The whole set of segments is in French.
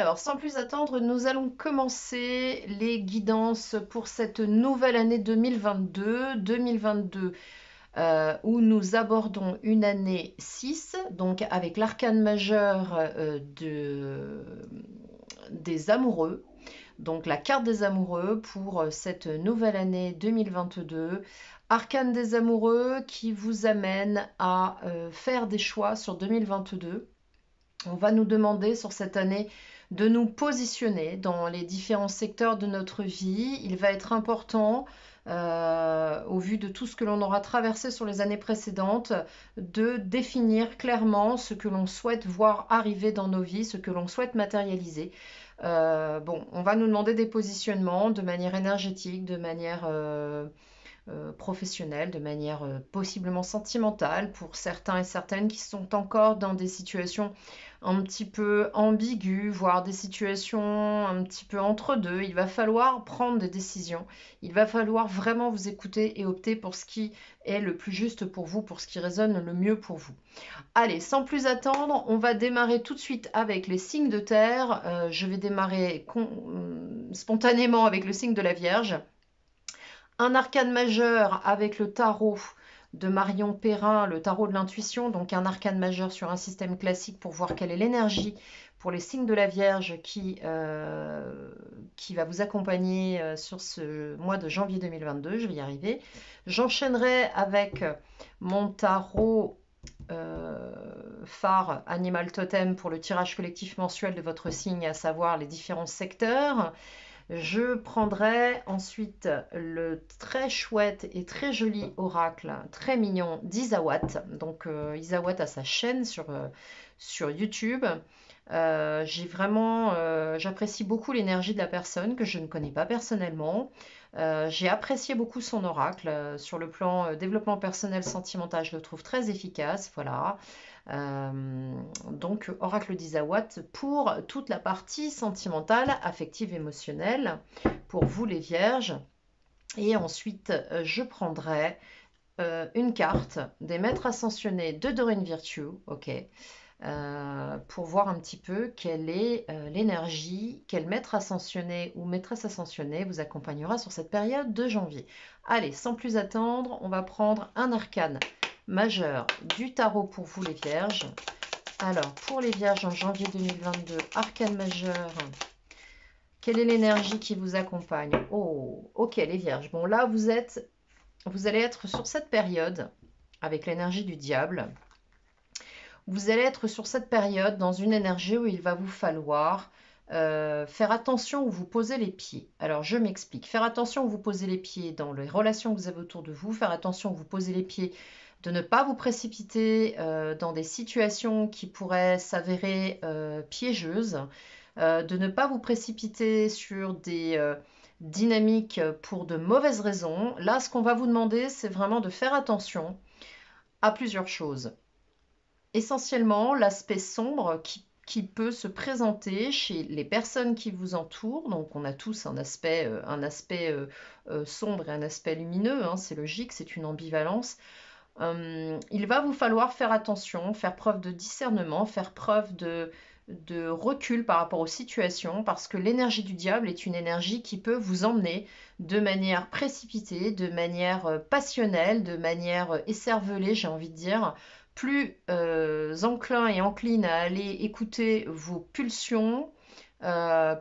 Alors, sans plus attendre, nous allons commencer les guidances pour cette nouvelle année 2022. 2022 où nous abordons une année 6, donc avec l'arcane majeur des amoureux. Donc la carte des amoureux pour cette nouvelle année 2022. Arcane des amoureux qui vous amène à faire des choix sur 2022. On va nous demander sur cette année de nous positionner dans les différents secteurs de notre vie. Il va être important, au vu de tout ce que l'on aura traversé sur les années précédentes, de définir clairement ce que l'on souhaite voir arriver dans nos vies, ce que l'on souhaite matérialiser. Bon, on va nous demander des positionnements de manière énergétique, de manière professionnelle, de manière possiblement sentimentale pour certains et certaines qui sont encore dans des situations un petit peu ambiguës, voire des situations un petit peu entre deux. Il va falloir prendre des décisions. Il va falloir vraiment vous écouter et opter pour ce qui est le plus juste pour vous, pour ce qui résonne le mieux pour vous. Allez, sans plus attendre, on va démarrer tout de suite avec les signes de terre. Je vais démarrer spontanément avec le signe de la Vierge. Un arcane majeur avec le tarot de Marion Perrin, le tarot de l'intuition, donc un arcane majeur sur un système classique pour voir quelle est l'énergie pour les signes de la Vierge qui va vous accompagner sur ce mois de janvier 2022, je vais y arriver. J'enchaînerai avec mon tarot phare Animal Totem pour le tirage collectif mensuel de votre signe, à savoir les différents secteurs. Je prendrai ensuite le très chouette et très joli oracle, très mignon d'Isawat. Donc Isawat a sa chaîne sur YouTube. J'apprécie beaucoup l'énergie de la personne que je ne connais pas personnellement. J'ai apprécié beaucoup son oracle sur le plan développement personnel sentimental. Je le trouve très efficace. Voilà. Donc oracle d'Isawat pour toute la partie sentimentale, affective, émotionnelle pour vous les vierges. Et ensuite je prendrai une carte des maîtres ascensionnés de Doreen Virtue, ok, pour voir un petit peu quelle est l'énergie, quel maître ascensionné ou maîtresse ascensionnée vous accompagnera sur cette période de janvier. Allez, sans plus attendre, on va prendre un arcane majeur du tarot pour vous les vierges. Alors, pour les vierges en janvier 2022, arcane majeur, quelle est l'énergie qui vous accompagne? Oh, ok les vierges. Bon là, vous allez être sur cette période avec l'énergie du diable. Vous allez être sur cette période dans une énergie où il va vous falloir faire attention où vous posez les pieds. Alors, je m'explique. Faire attention où vous posez les pieds dans les relations que vous avez autour de vous. Faire attention où vous posez les pieds, de ne pas vous précipiter dans des situations qui pourraient s'avérer piégeuses. De ne pas vous précipiter sur des dynamiques pour de mauvaises raisons. Là, ce qu'on va vous demander, c'est vraiment de faire attention à plusieurs choses. Essentiellement, l'aspect sombre qui peut se présenter chez les personnes qui vous entourent. Donc, on a tous un aspect sombre et un aspect lumineux, hein, c'est logique, c'est une ambivalence. Il va vous falloir faire attention, faire preuve de discernement, faire preuve de recul par rapport aux situations, parce que l'énergie du diable est une énergie qui peut vous emmener de manière précipitée, de manière passionnelle, de manière écervelée, j'ai envie de dire, plus enclin et encline à aller écouter vos pulsions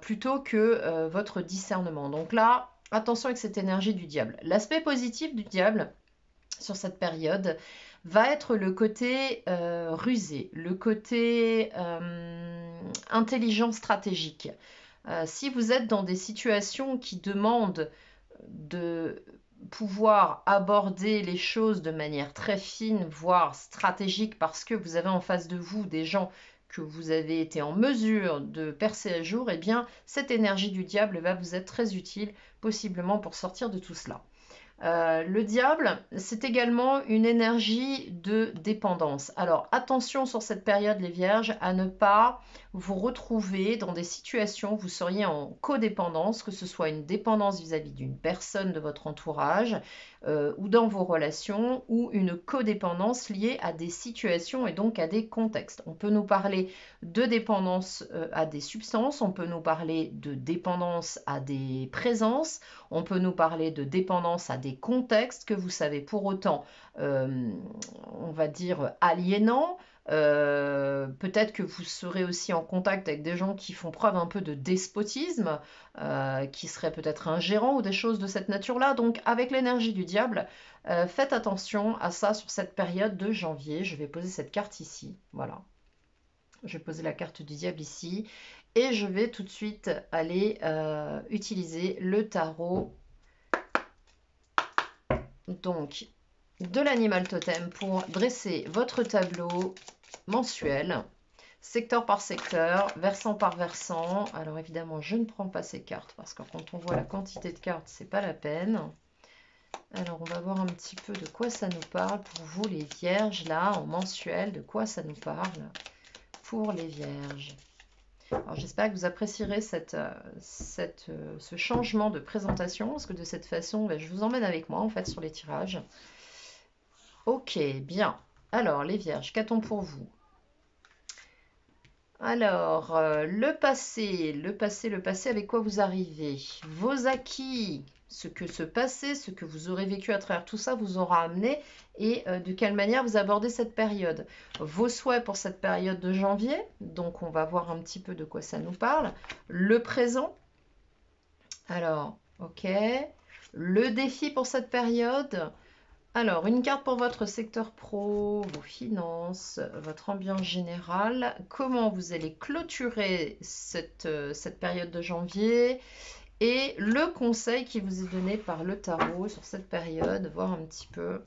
plutôt que votre discernement. Donc là, attention avec cette énergie du diable. L'aspect positif du diable sur cette période va être le côté rusé, le côté intelligent stratégique. Si vous êtes dans des situations qui demandent de pouvoir aborder les choses de manière très fine, voire stratégique, parce que vous avez en face de vous des gens que vous avez été en mesure de percer à jour, eh bien, cette énergie du diable va vous être très utile, possiblement pour sortir de tout cela. Le diable, c'est également une énergie de dépendance. Alors attention sur cette période, les vierges, à ne pas vous retrouver dans des situations où vous seriez en codépendance, que ce soit une dépendance vis-à-vis d'une personne de votre entourage ou dans vos relations, ou une codépendance liée à des situations et donc à des contextes. On peut nous parler de dépendance à des substances, on peut nous parler de dépendance à des présences, on peut nous parler de dépendance à des contextes que vous savez pour autant, on va dire, aliénants. Peut-être que vous serez aussi en contact avec des gens qui font preuve un peu de despotisme, qui seraient peut-être ingérants ou des choses de cette nature-là. Donc avec l'énergie du diable, faites attention à ça sur cette période de janvier. Je vais poser cette carte ici. Voilà. Je vais poser la carte du diable ici. Et je vais tout de suite aller utiliser le tarot. Donc, de l'animal totem pour dresser votre tableau mensuel, secteur par secteur, versant par versant. Alors évidemment, je ne prends pas ces cartes parce que quand on voit la quantité de cartes, c'est pas la peine. Alors, on va voir un petit peu de quoi ça nous parle pour vous, les vierges, là, en mensuel, de quoi ça nous parle pour les vierges. Alors, j'espère que vous apprécierez ce changement de présentation, parce que de cette façon, je vous emmène avec moi, en fait, sur les tirages. Ok, bien. Alors, les vierges, qu'a-t-on pour vous? Alors, le passé, avec quoi vous arrivez? Vos acquis, ce que vous aurez vécu à travers tout ça vous aura amené et de quelle manière vous abordez cette période. Vos souhaits pour cette période de janvier, donc on va voir un petit peu de quoi ça nous parle. Le présent, alors, ok. Le défi pour cette période. Alors, une carte pour votre secteur pro, vos finances, votre ambiance générale. Comment vous allez clôturer cette période de janvier et le conseil qui vous est donné par le tarot sur cette période, voir un petit peu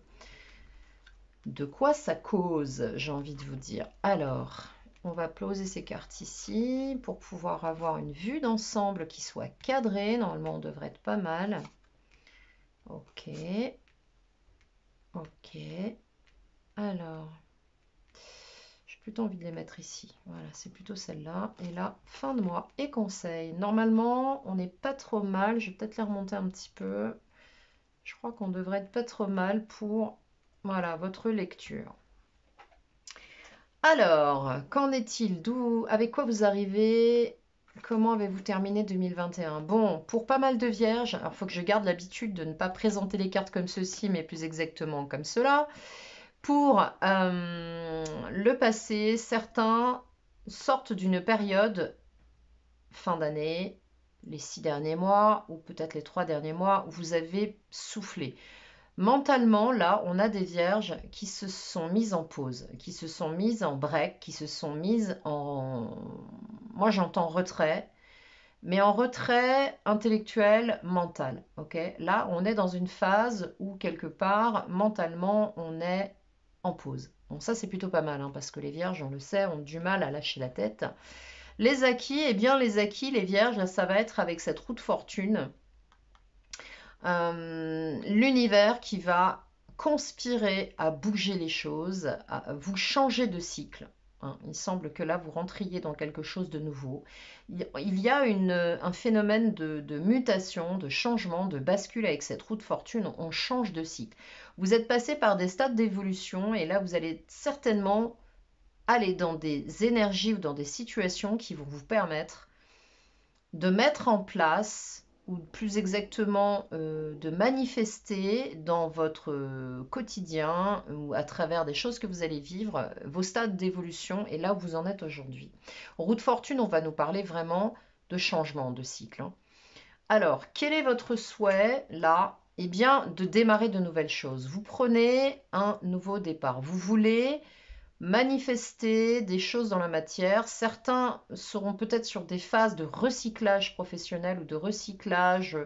de quoi ça cause, j'ai envie de vous dire. Alors, on va poser ces cartes ici pour pouvoir avoir une vue d'ensemble qui soit cadrée. Normalement, on devrait être pas mal. Ok. Ok. Alors, j'ai plutôt envie de les mettre ici. Voilà, c'est plutôt celle-là. Et là, fin de mois et conseil. Normalement, on n'est pas trop mal. Je vais peut-être les remonter un petit peu. Je crois qu'on devrait être pas trop mal pour, voilà, votre lecture. Alors, qu'en est-il? Avec quoi vous arrivez? Comment avez-vous terminé 2021? Bon, pour pas mal de vierges, alors il faut que je garde l'habitude de ne pas présenter les cartes comme ceci, mais plus exactement comme cela. Pour le passé, certains sortent d'une période, fin d'année, les 6 derniers mois, ou peut-être les 3 derniers mois, où vous avez soufflé. Mentalement, là, on a des vierges qui se sont mises en pause, qui se sont mises en break, qui se sont mises en... Moi, j'entends retrait, mais en retrait intellectuel, mental. Ok. Là, on est dans une phase où, quelque part, mentalement, on est en pause. Bon, ça, c'est plutôt pas mal, hein, parce que les vierges, on le sait, ont du mal à lâcher la tête. Les acquis, eh bien, les acquis, les vierges, là, ça va être avec cette roue de fortune. L'univers qui va conspirer à bouger les choses, à vous changer de cycle. Hein. Il semble que là, vous rentriez dans quelque chose de nouveau. Il y a un phénomène de mutation, de changement, de bascule avec cette roue de fortune. On change de cycle. Vous êtes passé par des stades d'évolution et là, vous allez certainement aller dans des énergies ou dans des situations qui vont vous permettre de mettre en place ou plus exactement de manifester dans votre quotidien ou à travers des choses que vous allez vivre, vos stades d'évolution et là où vous en êtes aujourd'hui. Roue de fortune, on va nous parler vraiment de changement de cycle. Hein. Alors, quel est votre souhait là? Eh bien, de démarrer de nouvelles choses. Vous prenez un nouveau départ. Vous voulez manifester des choses dans la matière. Certains seront peut-être sur des phases de recyclage professionnel ou de recyclage.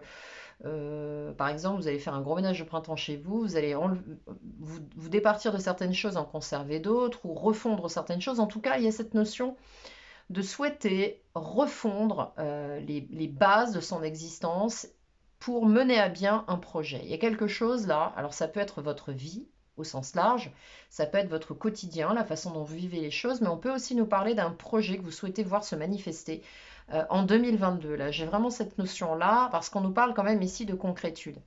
Par exemple, vous allez faire un gros ménage de printemps chez vous, vous allez vous départir de certaines choses, en conserver d'autres ou refondre certaines choses. En tout cas, il y a cette notion de souhaiter refondre les bases de son existence pour mener à bien un projet. Il y a quelque chose là, alors ça peut être votre vie au sens large, ça peut être votre quotidien, la façon dont vous vivez les choses, mais on peut aussi nous parler d'un projet que vous souhaitez voir se manifester en 2022. Là, j'ai vraiment cette notion-là parce qu'on nous parle quand même ici de concrétude.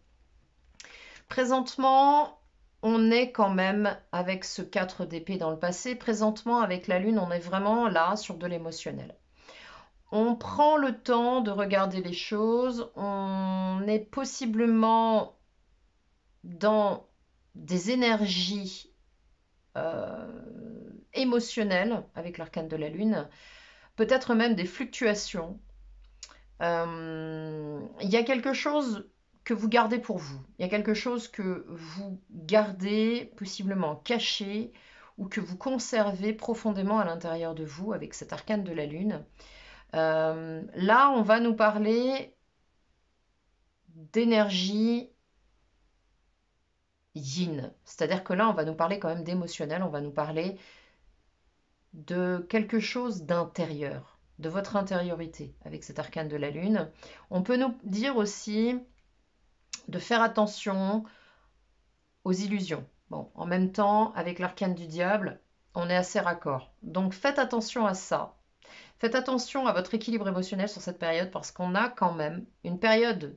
Présentement, on est quand même avec ce 4 d'épée dans le passé. Présentement, avec la Lune, on est vraiment là sur de l'émotionnel. On prend le temps de regarder les choses. On est possiblement dans des énergies émotionnelles avec l'arcane de la Lune. Peut-être même des fluctuations. Il y a quelque chose que vous gardez pour vous. Il y a quelque chose que vous gardez possiblement caché ou que vous conservez profondément à l'intérieur de vous avec cet arcane de la Lune. Là, on va nous parler d'énergie yin. C'est-à-dire que là, on va nous parler quand même d'émotionnel, on va nous parler de quelque chose d'intérieur, de votre intériorité avec cet arcane de la Lune. On peut nous dire aussi de faire attention aux illusions. Bon, en même temps, avec l'arcane du diable, on est assez raccord. Donc faites attention à ça. Faites attention à votre équilibre émotionnel sur cette période parce qu'on a quand même une période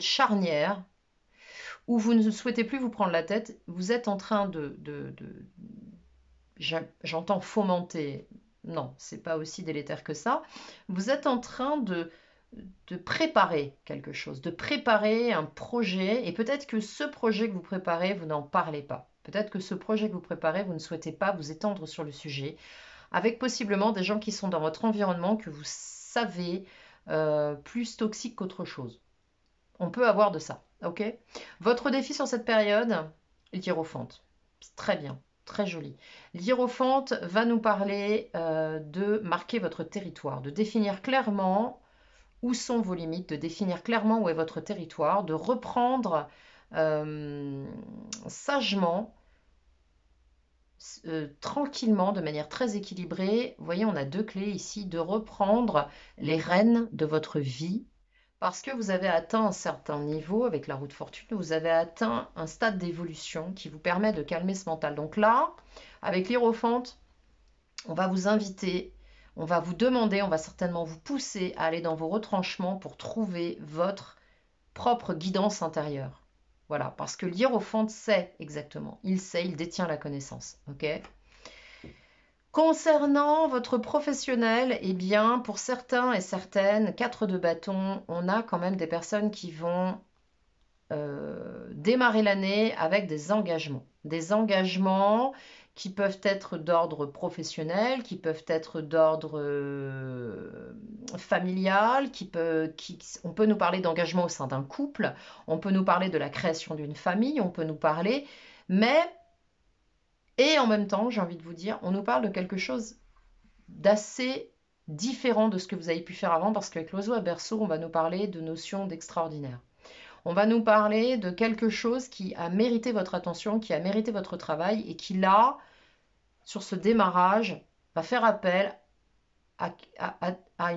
charnière où vous ne souhaitez plus vous prendre la tête. Vous êtes en train j'entends fomenter. Non, c'est pas aussi délétère que ça. Vous êtes en train de préparer quelque chose, de préparer un projet, et peut-être que ce projet que vous préparez, vous n'en parlez pas. Peut-être que ce projet que vous préparez, vous ne souhaitez pas vous étendre sur le sujet, avec possiblement des gens qui sont dans votre environnement que vous savez plus toxiques qu'autre chose. On peut avoir de ça, ok? Votre défi sur cette période, l'hiérophante. Très bien, très joli. L'hiérophante va nous parler de marquer votre territoire, de définir clairement où sont vos limites, de définir clairement où est votre territoire, de reprendre sagement, tranquillement, de manière très équilibrée. Vous voyez, on a deux clés ici, de reprendre les rênes de votre vie, parce que vous avez atteint un certain niveau avec la roue de fortune, vous avez atteint un stade d'évolution qui vous permet de calmer ce mental. Donc là, avec l'hiérophante, on va vous inviter, on va vous demander, on va certainement vous pousser à aller dans vos retranchements pour trouver votre propre guidance intérieure. Voilà, parce que l'hiérophante sait exactement, il sait, il détient la connaissance, ok? Concernant votre professionnel, eh bien, pour certains et certaines, 4 de bâton, on a quand même des personnes qui vont démarrer l'année avec des engagements. Des engagements qui peuvent être d'ordre professionnel, qui peuvent être d'ordre familial, on peut nous parler d'engagement au sein d'un couple, on peut nous parler de la création d'une famille, on peut nous parler, et en même temps, j'ai envie de vous dire, on nous parle de quelque chose d'assez différent de ce que vous avez pu faire avant, parce qu'avec l'oiseau à berceau, on va nous parler de notions d'extraordinaire. On va nous parler de quelque chose qui a mérité votre attention, qui a mérité votre travail et qui, là, sur ce démarrage, va faire appel à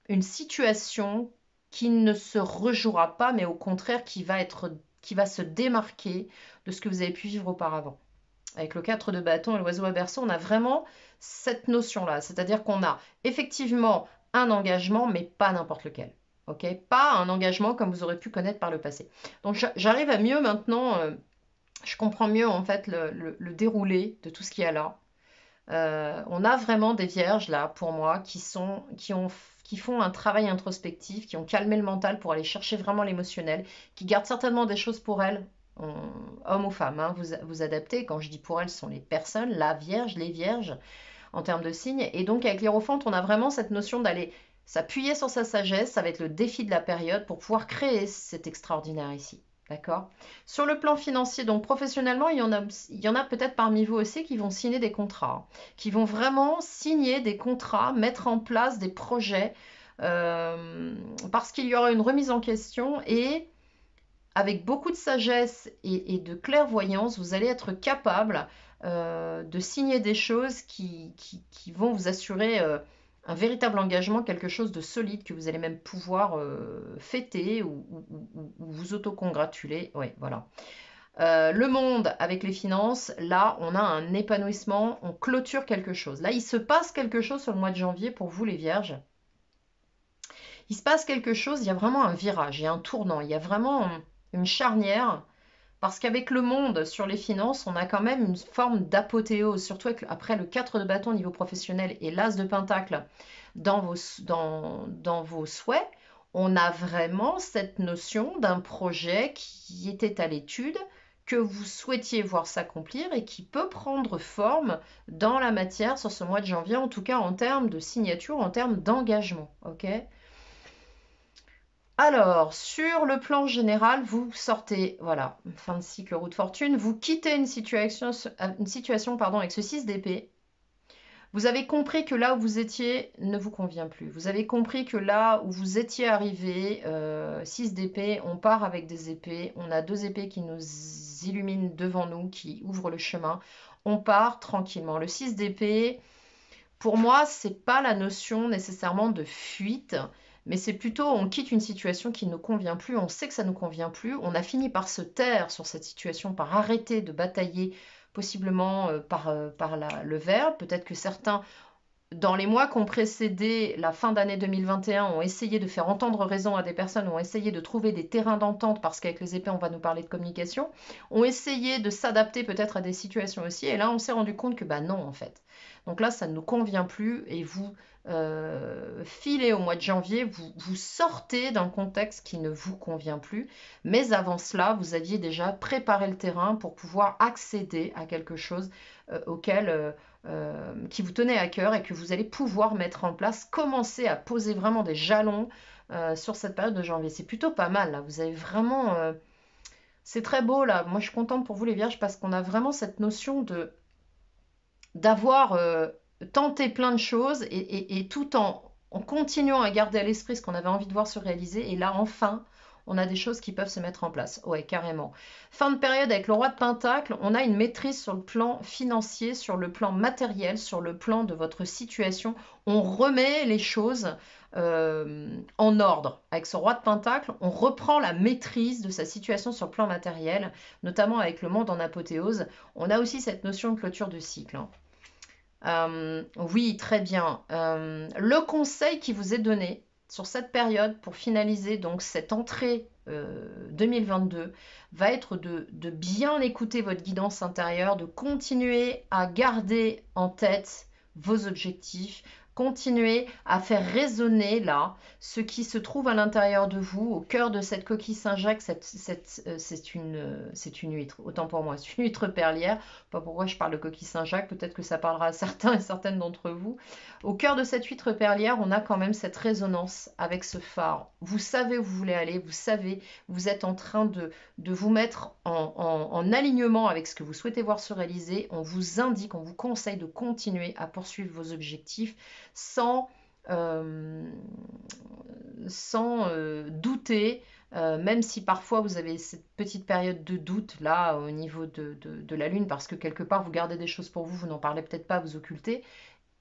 une situation qui ne se rejouera pas, mais au contraire qui va se démarquer de ce que vous avez pu vivre auparavant. Avec le 4 de bâton et l'oiseau à berceau, on a vraiment cette notion-là. C'est-à-dire qu'on a effectivement un engagement, mais pas n'importe lequel. Okay, pas un engagement comme vous aurez pu connaître par le passé. Donc j'arrive à mieux maintenant, je comprends mieux en fait le déroulé de tout ce qu'il y a là. On a vraiment des vierges là pour moi qui font un travail introspectif, qui ont calmé le mental pour aller chercher vraiment l'émotionnel, qui gardent certainement des choses pour elles, hommes ou femmes, hein, vous adaptez. Quand je dis pour elles, ce sont les personnes, la vierge, les vierges en termes de signes. Et donc avec l'hiérophante, on a vraiment cette notion d'aller s'appuyer sur sa sagesse, ça va être le défi de la période pour pouvoir créer cet extraordinaire ici. D'accord? Sur le plan financier, donc professionnellement, il y en a peut-être parmi vous aussi qui vont signer des contrats, qui vont vraiment signer des contrats, mettre en place des projets, parce qu'il y aura une remise en question et avec beaucoup de sagesse et de clairvoyance, vous allez être capable de signer des choses qui vont vous assurer un véritable engagement, quelque chose de solide que vous allez même pouvoir fêter ou vous autocongratuler. Oui, voilà. Le monde avec les finances, là, on a un épanouissement, on clôture quelque chose. Là, il se passe quelque chose sur le mois de janvier pour vous, les vierges. Il se passe quelque chose, il y a vraiment un virage, il y a un tournant, il y a vraiment une charnière. Parce qu'avec le monde sur les finances, on a quand même une forme d'apothéose, surtout après le 4 de bâton au niveau professionnel et l'as de pentacle dans vos souhaits. On a vraiment cette notion d'un projet qui était à l'étude, que vous souhaitiez voir s'accomplir et qui peut prendre forme dans la matière sur ce mois de janvier, en tout cas en termes de signature, en termes d'engagement. Ok. Alors, sur le plan général, vous sortez, voilà, fin de cycle roue de fortune, vous quittez une situation pardon, avec ce 6 d'épée. Vous avez compris que là où vous étiez ne vous convient plus. Vous avez compris que là où vous étiez arrivé, 6 d'épée, on part avec des épées. On a 2 épées qui nous illuminent devant nous, qui ouvrent le chemin. On part tranquillement. Le 6 d'épée, pour moi, c'est pas la notion nécessairement de fuite, mais c'est plutôt on quitte une situation qui ne nous convient plus, on sait que ça ne nous convient plus, on a fini par se taire sur cette situation, par arrêter de batailler possiblement par le verbe. Peut-être que certains dans les mois qui ont précédé la fin d'année 2021, ont essayé de faire entendre raison à des personnes, ont essayé de trouver des terrains d'entente, parce qu'avec les épées, on va nous parler de communication, ont essayé de s'adapter peut-être à des situations aussi, et là, on s'est rendu compte que bah non, en fait. Donc là, ça ne nous convient plus, et vous filez au mois de janvier, vous sortez d'un contexte qui ne vous convient plus, mais avant cela, vous aviez déjà préparé le terrain pour pouvoir accéder à quelque chose auquel qui vous tenait à cœur et que vous allez pouvoir mettre en place, commencer à poser vraiment des jalons sur cette période de janvier. C'est plutôt pas mal, là. Vous avez vraiment... c'est très beau, là. Moi, je suis contente pour vous, les vierges, parce qu'on a vraiment cette notion d'avoir tenté plein de choses et tout en continuant à garder à l'esprit ce qu'on avait envie de voir se réaliser. Et là, enfin, on a des choses qui peuvent se mettre en place. Ouais, carrément. Fin de période avec le roi de Pentacle, on a une maîtrise sur le plan financier, sur le plan matériel, sur le plan de votre situation. On remet les choses en ordre. Avec ce roi de Pentacle, on reprend la maîtrise de sa situation sur le plan matériel, notamment avec le monde en apothéose. On a aussi cette notion de clôture de cycle. Oui, très bien. Le conseil qui vous est donné sur cette période pour finaliser donc cette entrée 2022 va être de bien écouter votre guidance intérieure, de continuer à garder en tête vos objectifs, continuer à faire résonner là ce qui se trouve à l'intérieur de vous, au cœur de cette coquille Saint-Jacques. C'est une huître, autant pour moi, c'est une huître perlière. Pas pourquoi je parle de coquille Saint-Jacques, peut-être que ça parlera à certains et certaines d'entre vous. Au cœur de cette huître perlière, on a quand même cette résonance avec ce phare. Vous savez où vous voulez aller, vous savez, vous êtes en train de vous mettre en alignement avec ce que vous souhaitez voir se réaliser. On vous indique, on vous conseille de continuer à poursuivre vos objectifs sans douter, même si parfois vous avez cette petite période de doute là au niveau de la lune, parce que quelque part vous gardez des choses pour vous, vous n'en parlez peut-être pas, vous occultez,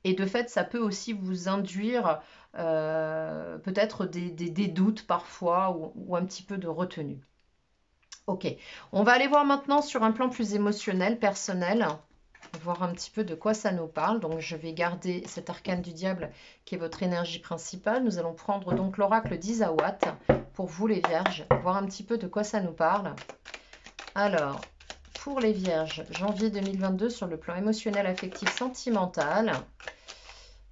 et de fait ça peut aussi vous induire peut-être des doutes parfois ou un petit peu de retenue. Ok, on va aller voir maintenant sur un plan plus émotionnel, personnel, voir un petit peu de quoi ça nous parle. Donc je vais garder cet arcane du diable qui est votre énergie principale. Nous allons prendre donc l'oracle d'Isawat pour vous les vierges, voir un petit peu de quoi ça nous parle. Alors, pour les vierges, janvier 2022 sur le plan émotionnel, affectif, sentimental.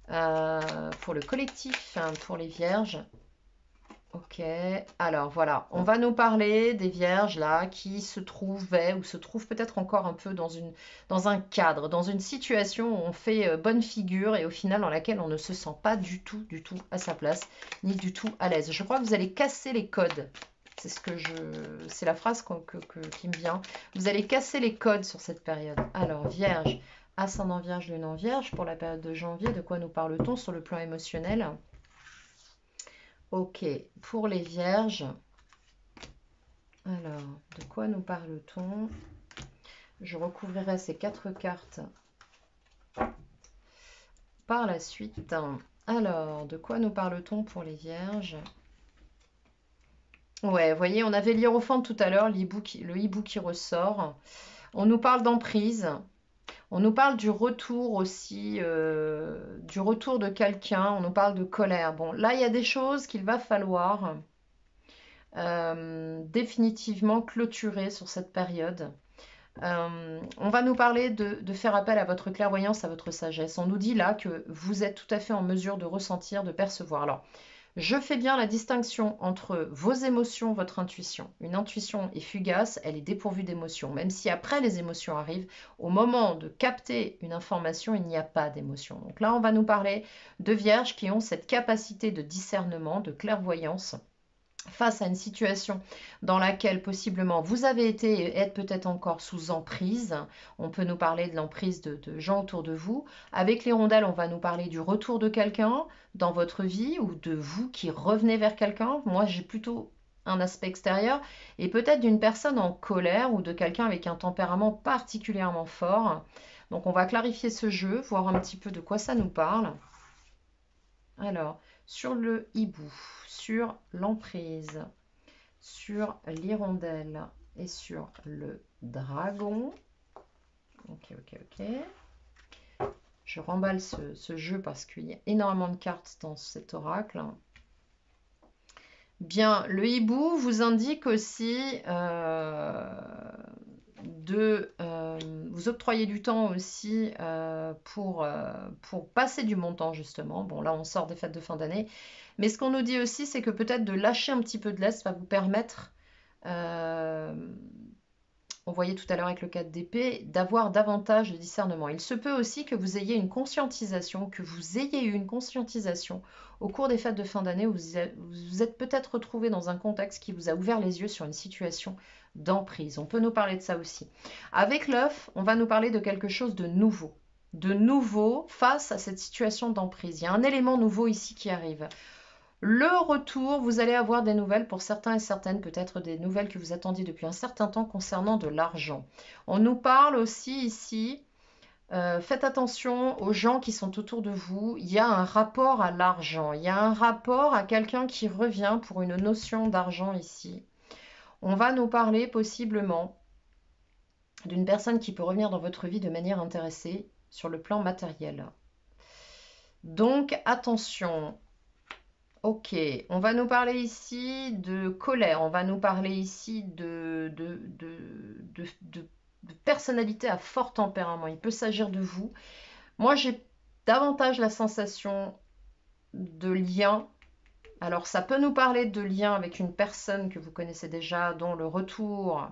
Pour le collectif, pour les vierges. Ok, alors voilà, on va nous parler des vierges là qui se trouvaient ou se trouvent peut-être encore un peu dans un cadre, dans une situation où on fait bonne figure et au final dans laquelle on ne se sent pas du tout à sa place, ni du tout à l'aise. Je crois que vous allez casser les codes. C'est la phrase qui me vient. Vous allez casser les codes sur cette période. Alors, vierge, ascendant vierge, lune en vierge, pour la période de janvier, de quoi nous parle-t-on sur le plan émotionnel ? Ok, pour les vierges, alors, de quoi nous parle-t-on? Je recouvrirai ces 4 cartes par la suite. Alors, de quoi nous parle-t-on pour les vierges? Ouais, vous voyez, on avait l'hiérophante tout à l'heure, le hibou qui ressort. On nous parle d'emprise. On nous parle du retour aussi, du retour de quelqu'un. On nous parle de colère. Bon, là, il y a des choses qu'il va falloir définitivement clôturer sur cette période. On va nous parler de faire appel à votre clairvoyance, à votre sagesse. On nous dit là que vous êtes tout à fait en mesure de ressentir, de percevoir. Alors, je fais bien la distinction entre vos émotions, votre intuition. Une intuition est fugace, elle est dépourvue d'émotions. Même si après les émotions arrivent, au moment de capter une information, il n'y a pas d'émotion. Donc là, on va nous parler de vierges qui ont cette capacité de discernement, de clairvoyance face à une situation dans laquelle possiblement vous avez été et êtes peut-être encore sous emprise. On peut nous parler de l'emprise de gens autour de vous. Avec les rondelles, on va nous parler du retour de quelqu'un dans votre vie ou de vous qui revenez vers quelqu'un. Moi, j'ai plutôt un aspect extérieur et peut-être d'une personne en colère ou de quelqu'un avec un tempérament particulièrement fort. Donc on va clarifier ce jeu, voir un petit peu de quoi ça nous parle. Alors, sur le hibou, sur l'emprise, sur l'hirondelle et sur le dragon. Ok, ok, ok. Je remballe ce jeu parce qu'il y a énormément de cartes dans cet oracle. Bien, le hibou vous indique aussi de vous octroyer du temps aussi pour passer du bon temps justement. Bon, là on sort des fêtes de fin d'année, mais ce qu'on nous dit aussi c'est que peut-être de lâcher un petit peu de lest va vous permettre, on voyait tout à l'heure avec le 4 d'épée, d'avoir davantage de discernement. Il se peut aussi que vous ayez une conscientisation, que vous ayez eu une conscientisation au cours des fêtes de fin d'année où vous êtes peut-être retrouvé dans un contexte qui vous a ouvert les yeux sur une situation d'emprise. On peut nous parler de ça aussi. Avec l'œuf, on va nous parler de quelque chose de nouveau face à cette situation d'emprise. Il y a un élément nouveau ici qui arrive. Le retour, vous allez avoir des nouvelles pour certains et certaines, peut-être des nouvelles que vous attendiez depuis un certain temps concernant de l'argent. On nous parle aussi ici, faites attention aux gens qui sont autour de vous. Il y a un rapport à l'argent, il y a un rapport à quelqu'un qui revient pour une notion d'argent ici. On va nous parler possiblement d'une personne qui peut revenir dans votre vie de manière intéressée sur le plan matériel. Donc attention. Ok, on va nous parler ici de colère, on va nous parler ici de personnalité à fort tempérament. Il peut s'agir de vous. Moi, j'ai davantage la sensation de lien. Alors, ça peut nous parler de lien avec une personne que vous connaissez déjà, dont le retour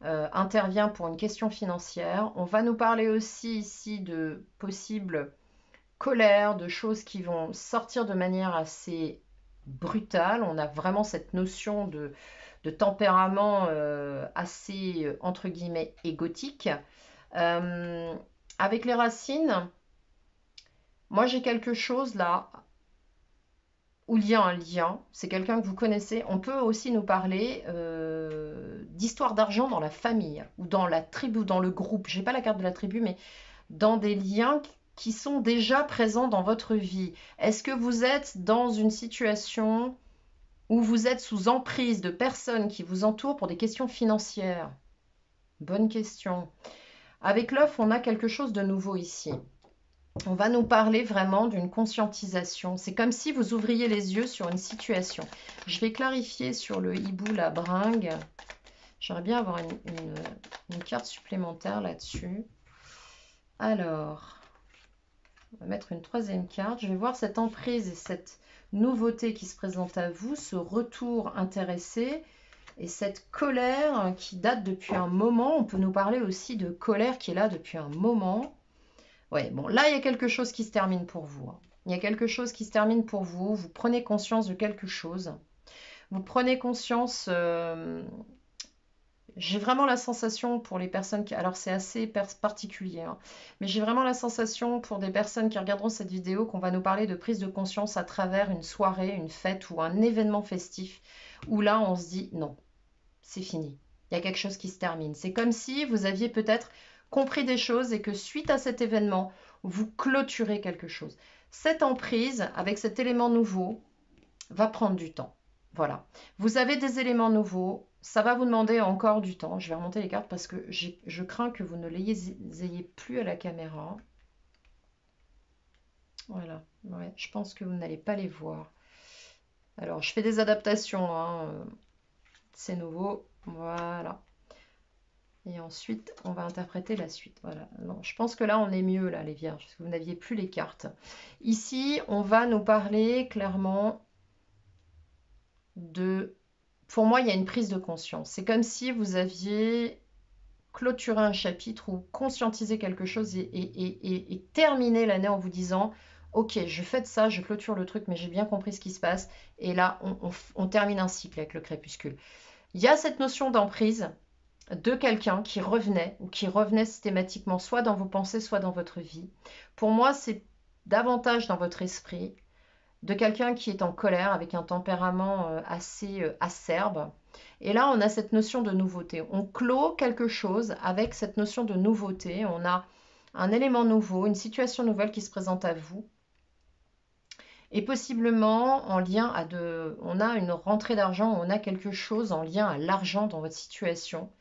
intervient pour une question financière. On va nous parler aussi ici de possibles colère, de choses qui vont sortir de manière assez brutale. On a vraiment cette notion de tempérament assez, entre guillemets, égotique. Avec les racines, moi j'ai quelque chose là où il y a un lien. C'est quelqu'un que vous connaissez. On peut aussi nous parler d'histoire d'argent dans la famille ou dans la tribu, dans le groupe. Je n'ai pas la carte de la tribu, mais dans des liens qui sont déjà présents dans votre vie. Est-ce que vous êtes dans une situation où vous êtes sous emprise de personnes qui vous entourent pour des questions financières? Bonne question. Avec l'œuf, on a quelque chose de nouveau ici. On va nous parler vraiment d'une conscientisation. C'est comme si vous ouvriez les yeux sur une situation. Je vais clarifier sur le hibou, la bringue. J'aimerais bien avoir une carte supplémentaire là-dessus. Alors, on va mettre une troisième carte. Je vais voir cette emprise et cette nouveauté qui se présente à vous, ce retour intéressé et cette colère qui date depuis un moment. On peut nous parler aussi de colère qui est là depuis un moment. Ouais, bon, là, il y a quelque chose qui se termine pour vous. Il y a quelque chose qui se termine pour vous. Vous prenez conscience de quelque chose. Vous prenez conscience... j'ai vraiment la sensation pour les personnes qui... Alors, c'est assez particulier, hein, mais j'ai vraiment la sensation pour des personnes qui regarderont cette vidéo qu'on va nous parler de prise de conscience à travers une soirée, une fête ou un événement festif où là, on se dit non, c'est fini. Il y a quelque chose qui se termine. C'est comme si vous aviez peut-être compris des choses et que suite à cet événement, vous clôturez quelque chose. Cette emprise, avec cet élément nouveau, va prendre du temps. Voilà. Vous avez des éléments nouveaux. Ça va vous demander encore du temps. Je vais remonter les cartes parce que je crains que vous ne les ayez plus à la caméra. Voilà. Ouais, je pense que vous n'allez pas les voir. Alors, je fais des adaptations. Hein. C'est nouveau. Voilà. Et ensuite, on va interpréter la suite. Voilà. Non, je pense que là, on est mieux, là, les vierges, parce que vous n'aviez plus les cartes. Ici, on va nous parler clairement de... Pour moi, il y a une prise de conscience. C'est comme si vous aviez clôturé un chapitre ou conscientisé quelque chose et terminé l'année en vous disant ok, je fais de ça, je clôture le truc, mais j'ai bien compris ce qui se passe. Et là, on termine un cycle avec le crépuscule. Il y a cette notion d'emprise de quelqu'un qui revenait ou qui revenait systématiquement soit dans vos pensées, soit dans votre vie. Pour moi, c'est davantage dans votre esprit de quelqu'un qui est en colère avec un tempérament assez acerbe. Et là, on a cette notion de nouveauté. On clôt quelque chose avec cette notion de nouveauté. On a un élément nouveau, une situation nouvelle qui se présente à vous. Et possiblement en lien à on a une rentrée d'argent, on a quelque chose en lien à l'argent dans votre situation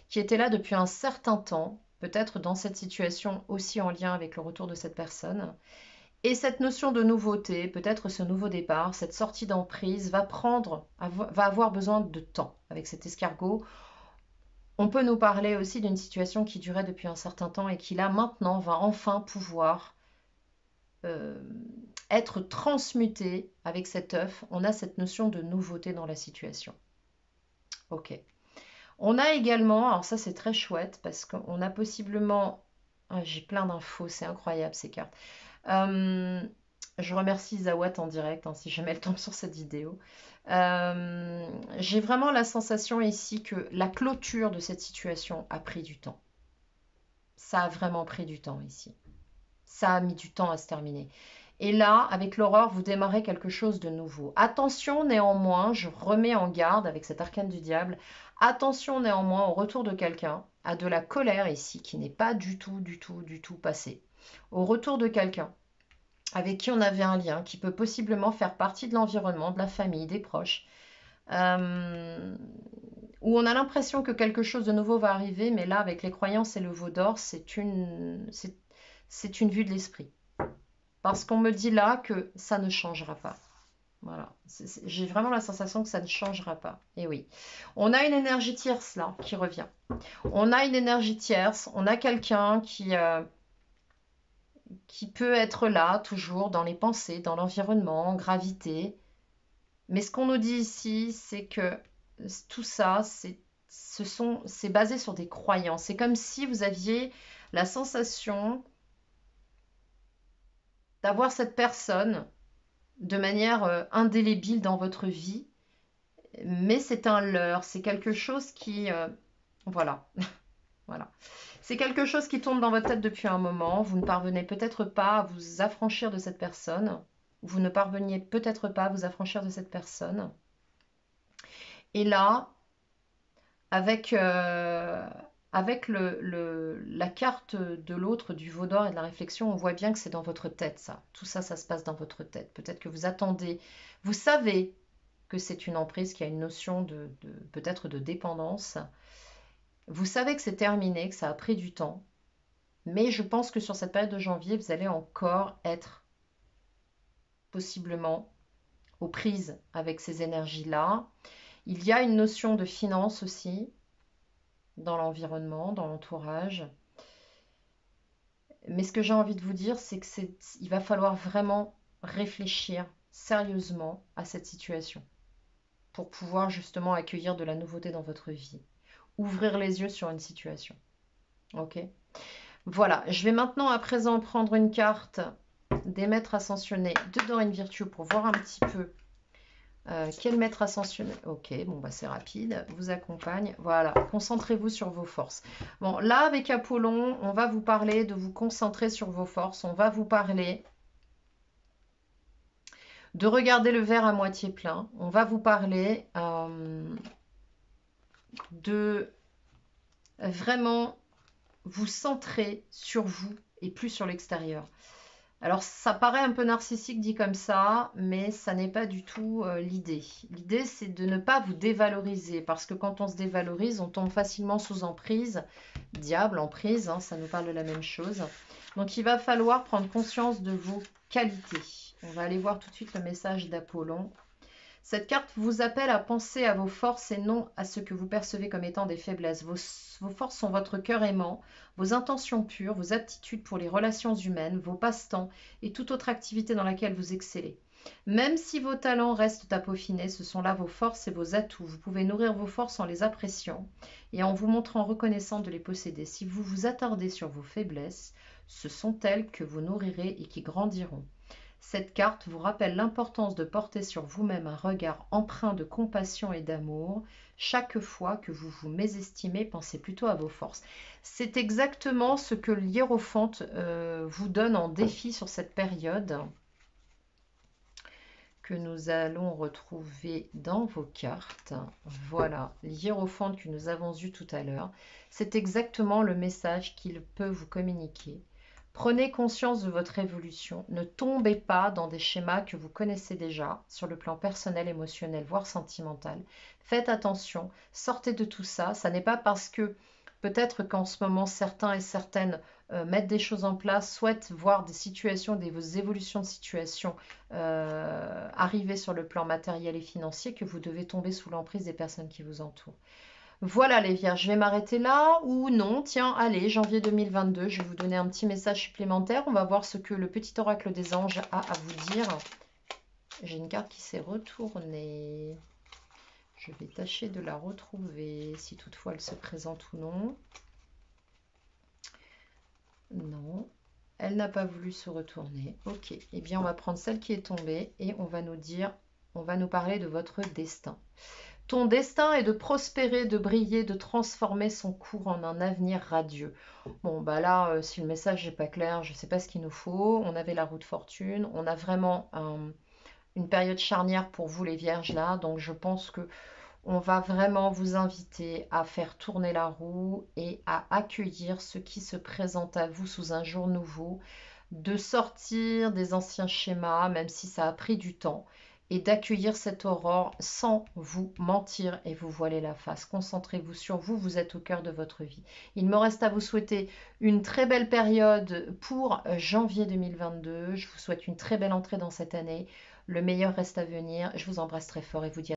qui était là depuis un certain temps, peut-être dans cette situation aussi en lien avec le retour de cette personne. Et cette notion de nouveauté, peut-être ce nouveau départ, cette sortie d'emprise va avoir besoin de temps avec cet escargot. On peut nous parler aussi d'une situation qui durait depuis un certain temps et qui là maintenant va enfin pouvoir euh, être transmutée avec cet œuf. On a cette notion de nouveauté dans la situation. Ok. On a également, alors ça c'est très chouette parce qu'on a possiblement, ah, j'ai plein d'infos, c'est incroyable ces cartes. Euh, je remercie Zawat en direct hein, si jamais elle tombe sur cette vidéo. J'ai vraiment la sensation ici que la clôture de cette situation a pris du temps. Ça a vraiment pris du temps ici. Ça a mis du temps à se terminer. Et là, avec l'aurore, vous démarrez quelque chose de nouveau. Attention néanmoins, je remets en garde avec cet arcane du diable, attention néanmoins au retour de quelqu'un, à de la colère ici, qui n'est pas du tout passée. Au retour de quelqu'un avec qui on avait un lien, qui peut possiblement faire partie de l'environnement, de la famille, des proches, où on a l'impression que quelque chose de nouveau va arriver, mais là, avec les croyances et le veau d'or, c'est une vue de l'esprit. Parce qu'on me dit là que ça ne changera pas. Voilà. J'ai vraiment la sensation que ça ne changera pas. Et oui. On a une énergie tierce là qui revient. On a une énergie tierce. On a quelqu'un qui peut être là, toujours dans les pensées, dans l'environnement, gravité. Mais ce qu'on nous dit ici, c'est que tout ça, c'est basé sur des croyances. C'est comme si vous aviez la sensation d'avoir cette personne de manière indélébile dans votre vie, mais c'est un leurre, c'est quelque chose qui... voilà, voilà. C'est quelque chose qui tourne dans votre tête depuis un moment, vous ne parvenez peut-être pas à vous affranchir de cette personne, vous ne parveniez peut-être pas à vous affranchir de cette personne. Et là, avec la carte de l'autre, du veau d'or et de la réflexion, on voit bien que c'est dans votre tête, ça. Tout ça, ça se passe dans votre tête. Peut-être que vous attendez, vous savez que c'est une emprise qui a une notion peut-être de dépendance. Vous savez que c'est terminé, que ça a pris du temps. Mais je pense que sur cette période de janvier, vous allez encore être possiblement aux prises avec ces énergies-là. Il y a une notion de finance aussi dans l'environnement, dans l'entourage. Mais ce que j'ai envie de vous dire, c'est qu'il va falloir vraiment réfléchir sérieusement à cette situation pour pouvoir justement accueillir de la nouveauté dans votre vie. Ouvrir les yeux sur une situation. Ok ? Voilà, je vais maintenant à présent prendre une carte des maîtres ascensionnés de Dorine Virtue pour voir un petit peu quel maître ascensionné. Ok, bon bah c'est rapide, vous accompagne. Voilà, concentrez-vous sur vos forces. Bon, là avec Apollon, on va vous parler de vous concentrer sur vos forces. On va vous parler de regarder le verre à moitié plein. On va vous parler de vraiment vous centrer sur vous et plus sur l'extérieur. Alors, ça paraît un peu narcissique dit comme ça, mais ça n'est pas du tout l'idée. L'idée, c'est de ne pas vous dévaloriser, parce que quand on se dévalorise, on tombe facilement sous emprise. Diable, emprise, hein, ça nous parle de la même chose. Donc, il va falloir prendre conscience de vos qualités. On va aller voir tout de suite le message d'Apollon. Cette carte vous appelle à penser à vos forces et non à ce que vous percevez comme étant des faiblesses. Vos forces sont votre cœur aimant, vos intentions pures, vos aptitudes pour les relations humaines, vos passe-temps et toute autre activité dans laquelle vous excellez. Même si vos talents restent à peaufiner, ce sont là vos forces et vos atouts. Vous pouvez nourrir vos forces en les appréciant et en vous montrant reconnaissant de les posséder. Si vous vous attardez sur vos faiblesses, ce sont elles que vous nourrirez et qui grandiront. Cette carte vous rappelle l'importance de porter sur vous-même un regard empreint de compassion et d'amour. Chaque fois que vous vous mésestimez, pensez plutôt à vos forces. C'est exactement ce que l'hiérophante vous donne en défi sur cette période que nous allons retrouver dans vos cartes. Voilà, l'hiérophante que nous avons eu tout à l'heure. C'est exactement le message qu'il peut vous communiquer. Prenez conscience de votre évolution. Ne tombez pas dans des schémas que vous connaissez déjà sur le plan personnel, émotionnel, voire sentimental. Faites attention, sortez de tout ça. Ça n'est pas parce que peut-être qu'en ce moment certains et certaines mettent des choses en place, souhaitent voir des situations, des évolutions de situation arriver sur le plan matériel et financier que vous devez tomber sous l'emprise des personnes qui vous entourent. Voilà les vierges, je vais m'arrêter là ou non. Tiens, allez, janvier 2022, je vais vous donner un petit message supplémentaire. On va voir ce que le petit oracle des anges a à vous dire. J'ai une carte qui s'est retournée. Je vais tâcher de la retrouver, si toutefois elle se présente ou non. Non, elle n'a pas voulu se retourner. Ok, eh bien on va prendre celle qui est tombée et on va nous dire, on va nous parler de votre destin. Ton destin est de prospérer, de briller, de transformer son cours en un avenir radieux. Bon, bah là, si le message n'est pas clair, je ne sais pas ce qu'il nous faut. On avait la roue de fortune. On a vraiment une période charnière pour vous, les vierges, là. Donc, je pense que on va vraiment vous inviter à faire tourner la roue et à accueillir ce qui se présente à vous sous un jour nouveau, de sortir des anciens schémas, même si ça a pris du temps, et d'accueillir cette aurore sans vous mentir et vous voiler la face. Concentrez-vous sur vous, vous êtes au cœur de votre vie. Il me reste à vous souhaiter une très belle période pour janvier 2022. Je vous souhaite une très belle entrée dans cette année. Le meilleur reste à venir. Je vous embrasse très fort et vous dis